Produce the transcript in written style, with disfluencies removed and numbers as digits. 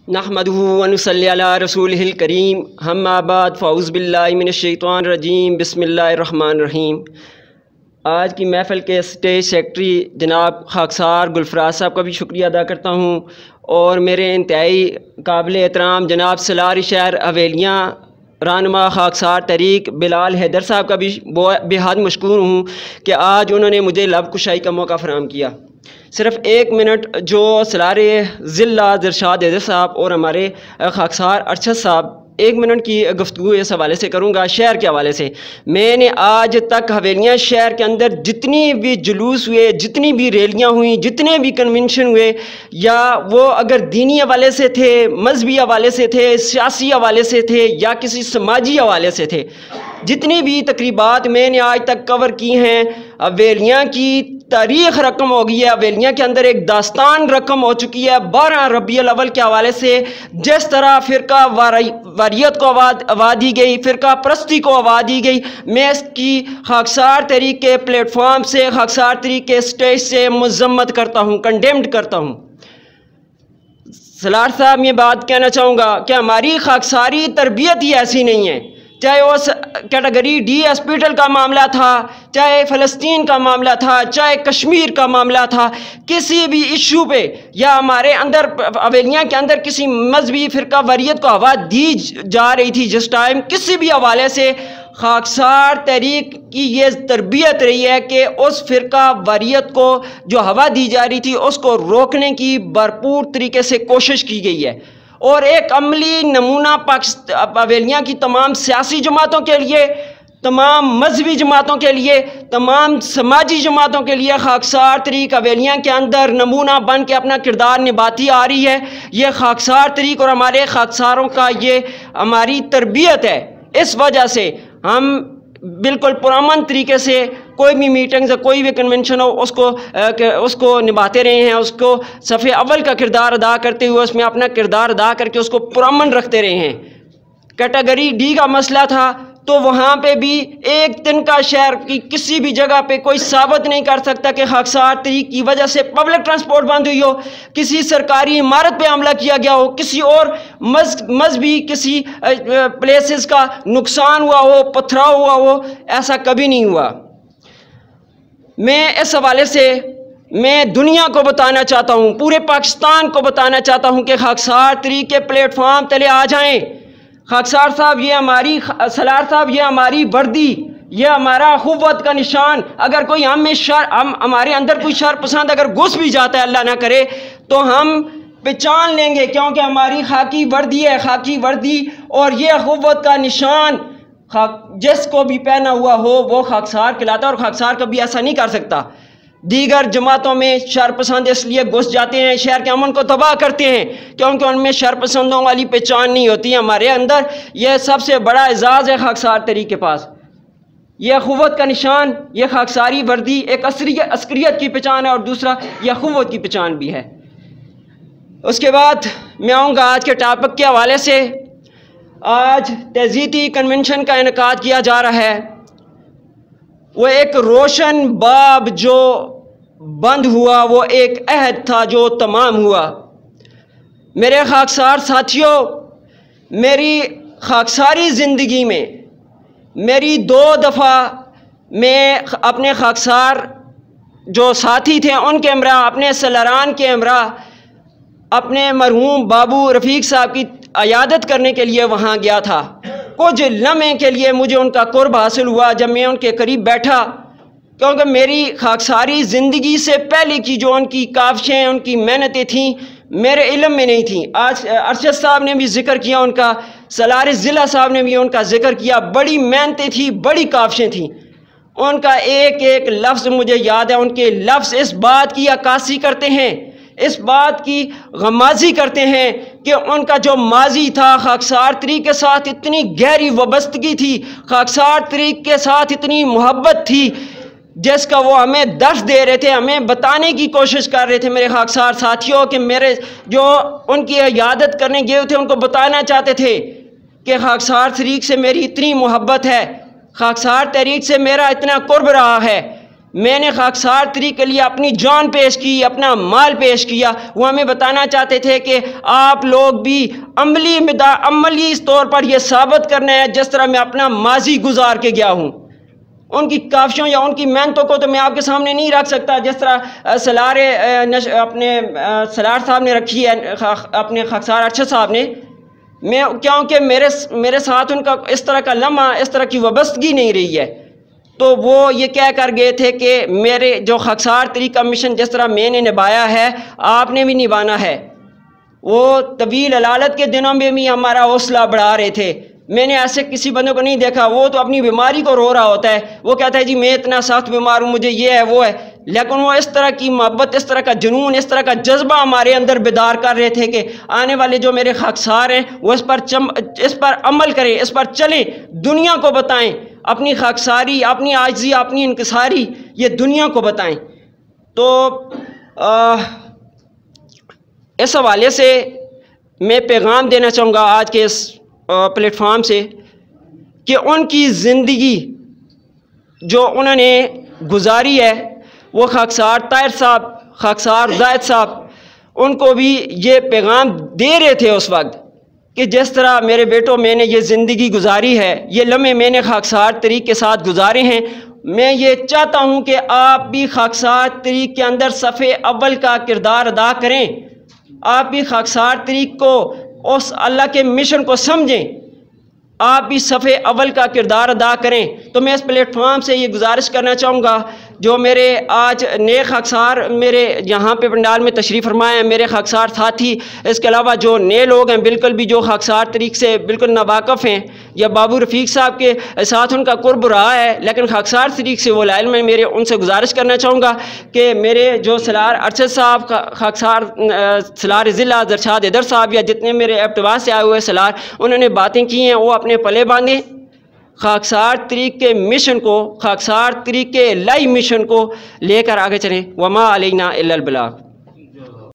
नहमदुहु व नुसल्ली अला रसूलिहिल करीम अम्मा बाद फ़ाउज़ बिल्लाहि मिनश्शैतानिर रजीम बिस्मिल्लाहिर रहमानिर रहीम। आज की महफ़िल के स्टेज सेक्रेटरी जनाब खाकसार गुलफराज साहब का भी शुक्रिया अदा करता हूँ और मेरे इंतहाई काबिल एहतराम जनाब सलारी शहर हवेलियाँ रहनुमा खाकसार तहरीक बिलाल हैदर साहब का भी बेहद मशकूर हूँ कि आज उन्होंने मुझे लब कुशाई का मौका फ़राहम किया। सिर्फ़ 1 मिनट जो सलारे ज़िला इरशाद हैदर साहब और हमारे खाकसार अरशद साहब 1 मिनट की गुफ्तगू इस हवाले से करूँगा। शहर के हवाले से मैंने आज तक हवेलियाँ शहर के अंदर जितनी भी जुलूस हुए, जितनी भी रैलियाँ हुई, जितने भी कन्वेंशन हुए, या वो अगर दीनी हवाले से थे, मजहबी हवाले से थे, सियासी हवाले से थे या किसी समाजी हवाले से थे, जितनी भी तकरीबात मैंने आज तक कवर की हैं, हवेलियाँ की तारीख़ रकम हो गई है। हवेलियाँ के अंदर एक दास्तान रकम हो चुकी है। 12 रबीउल अव्वल के हवाले से जिस तरह फ़िरका वारियत को आवाज़ दी गई, फ़िरका परस्ती को आवाज़ दी गई, मैं इसकी खाकसार तहरीक के प्लेटफॉर्म से, खाकसार तहरीक के स्टेज से मज़म्मत करता हूँ, कंडेम्ड करता हूँ। सलार साहब ये बात कहना चाहूँगा कि हमारी खाकसारी तरबियत ही ऐसी नहीं है। चाहे उस कैटेगरी डी हॉस्पिटल का मामला था, चाहे फ़लस्तीन का मामला था, चाहे कश्मीर का मामला था, किसी भी इशू पे या हमारे अंदर हवेलियाँ के अंदर किसी मजहबी फ़िरका वारियत को आवाज़ दी जा रही थी, जिस टाइम किसी भी हवाले से खाकसार तहरीक की ये तरबियत रही है कि उस फ़िरका वारियत को जो हवा दी जा रही थी उसको रोकने की भरपूर तरीके से कोशिश की गई है। और एक अमली नमूना हवेलियाँ की तमाम सियासी जमातों के लिए, तमाम मजहबी जमातों के लिए, तमाम समाजी जमातों के लिए खाकसार तहरीक हवेलियाँ के अंदर नमूना बन के अपना किरदार निभाती आ रही है। ये खाकसार तहरीक और हमारे खाकसारों का ये हमारी तरबियत है। इस वजह से हम बिल्कुल पुरअमन तरीके से कोई भी मीटिंग्स, कोई भी कन्वेंशन हो उसको निभाते रहे हैं, उसको सफ़े अव्वल का किरदार अदा करते हुए उसमें अपना किरदार अदा करके उसको पुरअमन रखते रहे हैं। कैटेगरी डी का मसला था तो वहाँ पे भी एक दिन का शहर की किसी भी जगह पे कोई साबित नहीं कर सकता कि खाकसार तहरीक की वजह से पब्लिक ट्रांसपोर्ट बंद हुई हो, किसी सरकारी इमारत पे हमला किया गया हो, किसी और मजहबी किसी प्लेसेस का नुकसान हुआ हो, पथराव हुआ हो, ऐसा कभी नहीं हुआ। मैं इस हवाले से मैं दुनिया को बताना चाहता हूँ, पूरे पाकिस्तान को बताना चाहता हूँ कि खाकसार तहरीक के प्लेटफॉर्म तले आ जाएँ। खाकसार साहब ये हमारी, सलार साहब ये हमारी वर्दी, ये हमारा खुव्वत का निशान। अगर कोई हमारे अंदर कोई शर पसंद अगर घुस भी जाता है, अल्लाह ना करे, तो हम पहचान लेंगे क्योंकि हमारी खाकी वर्दी है, खाकी वर्दी और ये खुव्वत का निशान जिसको भी पहना हुआ हो वो खाकसार कहलाता है। और खाकसार कभी ऐसा नहीं कर सकता। दीगर जमातों में शरपसंद इसलिए घुस जाते हैं, शहर के अमन को तबाह करते हैं क्योंकि उनमें शरपसंदों वाली पहचान नहीं होती है। हमारे अंदर यह सबसे बड़ा एजाज़ है खाकसार तहरीक के पास। यह खुव्वत का निशान, यह खाकसारी वर्दी एक अस्करियत की पहचान है और दूसरा यह खुव्वत की पहचान भी है। उसके बाद मैं आऊँगा आज के टॉपिक के हवाले से। आज तहज़ीती कन्वेंशन का इनेकाद किया जा रहा है। वो एक रोशन बाब जो बंद हुआ, वो एक अहद था जो तमाम हुआ। मेरे खाकसार साथियों, मेरी खाकसारी ज़िंदगी में मेरी 2 दफ़ा मैं अपने खाकसार जो साथी थे उनके हमरा, अपने सलारान के हमरा, अपने मरहूम बाबू रफ़ीक साहब की अयादत करने के लिए वहाँ गया था। कुछ लम्हे के लिए मुझे उनका कुर्ब हासिल हुआ जब मैं उनके करीब बैठा, क्योंकि मेरी खाकसारी ज़िंदगी से पहले की जो उनकी काविशें, उनकी मेहनतें थीं, मेरे इल्म में नहीं थीं। आज अरशद साहब ने भी जिक्र किया उनका, सलार ज़िला साहब ने भी उनका जिक्र किया। बड़ी मेहनतें थी, बड़ी काविशें थीं। उनका एक एक लफ्ज़ मुझे याद है। उनके लफ्ज़ इस बात की अक्कासी करते हैं, इस बात की गमाजी करते हैं कि उनका जो माजी था खाकसार तहरीक के साथ इतनी गहरी वाबस्तगी थी, खाकसार तहरीक के साथ इतनी मोहब्बत थी जिसका वो हमें दर्स दे रहे थे, हमें बताने की कोशिश कर रहे थे। मेरे खाकसार साथियों कि मेरे जो उनकी इयादत करने गए थे उनको बताना चाहते थे कि खाकसार तहरीक से मेरी इतनी मोहब्बत है, खाकसार तहरीक से मेरा इतना कुर्ब रहा है मैंने खाकसार तरीक के लिए अपनी जान पेश की, अपना माल पेश किया। वो हमें बताना चाहते थे कि आप लोग भी अमली तौर पर यह साबित करना है जिस तरह मैं अपना माजी गुजार के गया हूँ। उनकी काविशों या उनकी मेहनतों को तो मैं आपके सामने नहीं रख सकता जिस तरह सलार साहब ने रखी है, अपने खाकसार अरशद साहब ने। मैं क्योंकि मेरे साथ उनका इस तरह का लम्हा, इस तरह की वाबस्तगी नहीं रही है, तो वो ये कह कर गए थे कि मेरे जो खाकसार तरीक का मिशन जिस तरह मैंने निभाया है आपने भी निभाना है। वो तवील अलालत के दिनों में भी हमारा हौसला बढ़ा रहे थे। मैंने ऐसे किसी बंदे को नहीं देखा, वो तो अपनी बीमारी को रो रहा होता है, वो कहता है जी मैं इतना सख्त बीमार हूँ, मुझे ये है वो है, लेकिन वो इस तरह की मोहब्बत, इस तरह का जुनून, इस तरह का जज्बा हमारे अंदर बेदार कर रहे थे कि आने वाले जो मेरे खाकसार हैं वो इस पर अमल करें, इस पर चलें, दुनिया को बताएं अपनी खाकसारी, अपनी आजिज़ी, अपनी इनकिसारी ये दुनिया को बताएं। तो इस हवाले से मैं पैगाम देना चाहूँगा आज के इस प्लेटफॉर्म से कि उनकी ज़िंदगी जो उन्होंने गुजारी है वो खाकसार ताहिर साहब, खाकसार जायद साहब उनको भी ये पैगाम दे रहे थे उस वक्त कि जिस तरह मेरे बेटों मैंने ये ज़िंदगी गुजारी है, ये लम्हे मैंने खाकसार तरीक़ के साथ गुजारे हैं, मैं ये चाहता हूँ कि आप भी खाकसार तरीक़ के अंदर सफ़े अव्वल का किरदार अदा करें। आप भी खाकसार तरीक़ को, उस अल्लाह के मिशन को समझें, आप भी सफ़े अव्वल का किरदार अदा करें। तो मैं इस प्लेटफॉर्म से ये गुजारिश करना चाहूँगा जो मेरे आज नए खाकसार मेरे यहाँ पे पंडाल में तशरीफ़ फरमाए हैं, मेरे खाकसार साथी, इसके अलावा जो नए लोग हैं बिल्कुल भी जो खाकसार तरीक़ से बिल्कुल नावाकफ़ हैं या बाबू रफ़ीक साहब के साथ उनका कुर्ब रहा है लेकिन खाकसार तरीक़ से वो लाइल में, मेरे उनसे गुजारिश करना चाहूँगा कि मेरे जो सलार अरशद साहब, खाकसार सलार ज़िला जरशाद हैदर साहब या जितने मेरे अब्तवास से आए हुए सलार, उन्होंने बातें की हैं, वो अपने पले बांधें, खाकसार तरीक़ के मिशन को, खाकसार तरीक़ के लाई मिशन को लेकर आगे चलें। वमा अलैना इल्लल बलाग।